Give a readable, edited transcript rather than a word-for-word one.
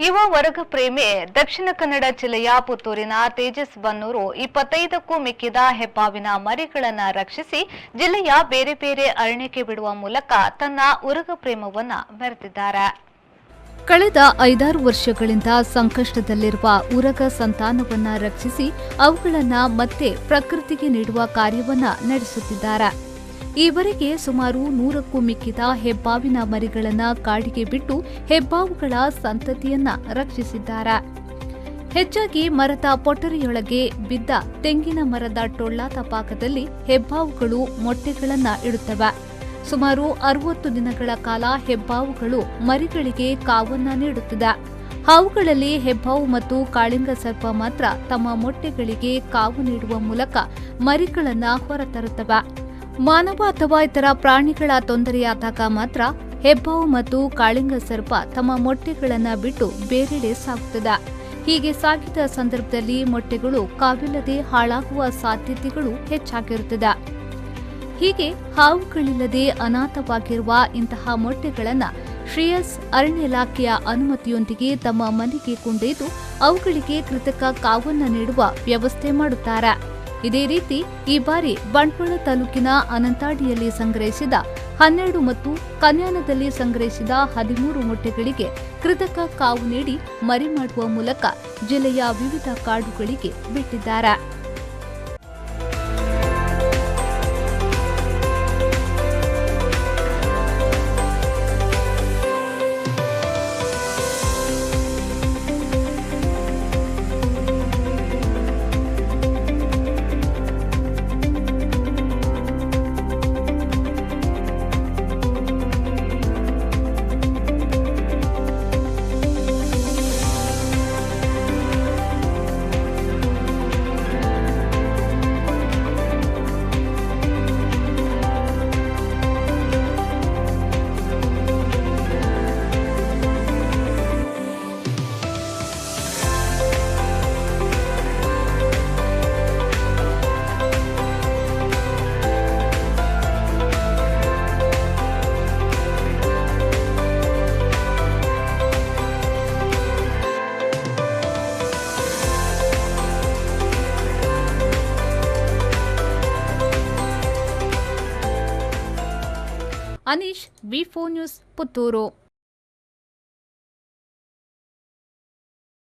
ಯುವ ವರ್ಗ ಪ್ರೇಮಿ ದಕ್ಷಿಣ ಕನ್ನಡ ಜಿಲ್ಲೆಯ ಪುತ್ತೂರಿನ ತೇಜಸ್ ಬನ್ನೂರು 25ಕ್ಕೂ ಮಿಕ್ಕಿದ ಹೆಬ್ಬಾವಿನ ಮರಿಗಳನ್ನು ರಕ್ಷಿಸಿ ಜಿಲ್ಲೆಯ ಬೇರೆ ಬೇರೆ ಅರಣ್ಯಕ್ಕೆ ಬಿಡುವ ಮೂಲಕ ತನ್ನ ಉರಗ ಪ್ರೇಮವನ್ನು ಮೆರೆದಿದ್ದಾರೆ. ಕಳೆದ 5-6 ವರ್ಷಗಳಿಂದ ಸಂಕಷ್ಟದಲ್ಲಿರುವ ಉರಗ ಸಂತಾನವನ್ನ ರಕ್ಷಿಸಿ ಅವುಗಳನ್ನು ಮತ್ತೆ ಪ್ರಕೃತಿಗೆ ನೀಡುವ ಕಾರ್ಯವನ್ನ ನಡೆಸುತ್ತಿದ್ದಾರೆ. ಈವರೆಗೆ ಸುಮಾರು 100ಕ್ಕೂ ಮಿಕ್ಕಿದ ಹೆಬ್ಬಾವಿನ ಮರಿಗಳನ್ನು ಕಾಡಿಗೆ ಬಿಟ್ಟು ಹೆಬ್ಬಾವುಗಳ ಸಂತತಿಯನ್ನ ರಕ್ಷಿಸಿದ್ದಾರೆ. ಹೆಚ್ಚಾಗಿ ಮರದ ಪೊಟರಿಯೊಳಗೆ ಬಿದ್ದ ತೆಂಗಿನ ಮರದ ಟೊಳ್ಳಾದ ಭಾಗದಲ್ಲಿ ಹೆಬ್ಬಾವುಗಳು ಮೊಟ್ಟೆಗಳನ್ನ ಇಡುತ್ತವೆ. ಸುಮಾರು 60 ದಿನಗಳ ಕಾಲ ಹೆಬ್ಬಾವುಗಳು ಮರಿಗಳಿಗೆ ಕಾವನ್ನ ನೀಡುತ್ತಿದೆ. ಹಾವುಗಳಲ್ಲಿ ಹೆಬ್ಬಾವು ಮತ್ತು ಕಾಳಿಂಗ ಸರ್ಪ ಮಾತ್ರ ತಮ್ಮ ಮೊಟ್ಟೆಗಳಿಗೆ ಕಾವು ನೀಡುವ ಮೂಲಕ ಮರಿಗಳನ್ನ ಹೊರತರುತ್ತವೆ. ಮಾನವ ಅಥವಾ ಇತರ ಪ್ರಾಣಿಗಳ ತೊಂದರೆಯಾದಾಗ ಮಾತ್ರ ಹೆಬ್ಬಾವು ಮತ್ತು ಕಾಳಿಂಗ ಸರ್ಪ ತಮ್ಮ ಮೊಟ್ಟೆಗಳನ್ನು ಬಿಟ್ಟು ಬೇರೆಡೆ ಸಾಗುತ್ತದೆ. ಹೀಗೆ ಸಾಗಿದ ಸಂದರ್ಭದಲ್ಲಿ ಮೊಟ್ಟೆಗಳು ಕಾವಿಲ್ಲದೆ ಹಾಳಾಗುವ ಸಾಧ್ಯತೆಗಳು ಹೆಚ್ಚಾಗಿರುತ್ತದೆ. ಹೀಗೆ ಹಾವುಗಳಿಲ್ಲದೆ ಅನಾಥವಾಗಿರುವ ಇಂತಹ ಮೊಟ್ಟೆಗಳನ್ನು ಶ್ರೇಯಸ್ ಅರಣ್ಯ ಇಲಾಖೆಯ ಅನುಮತಿಯೊಂದಿಗೆ ತಮ್ಮ ಮನೆಗೆ ಕೊಂಡೊಯ್ದು ಅವುಗಳಿಗೆ ಕೃತಕ ಕಾವನ್ನ ನೀಡುವ ವ್ಯವಸ್ಥೆ ಮಾಡುತ್ತಾರೆ. ಇದೇ ರೀತಿ ಈ ಬಾರಿ ಬಂಟ್ವಾಳ ತಾಲೂಕಿನ ಅನಂತಾಡಿಯಲ್ಲಿ ಸಂಗ್ರಹಿಸಿದ 12 ಮತ್ತು ಕನ್ಯಾನದಲ್ಲಿ ಸಂಗ್ರಹಿಸಿದ 13 ಮೊಟ್ಟೆಗಳಿಗೆ ಕೃತಕ ಕಾವು ನೀಡಿ ಮರಿ ಮಾಡುವ ಮೂಲಕ ಜಿಲ್ಲೆಯ ವಿವಿಧ ಕಾಡುಗಳಿಗೆ ಬಿಟ್ಟಿದ್ದಾರೆ. ಅನೀಶ್, ವಿ4 ನ್ಯೂಸ್, ಪುತ್ತೂರು.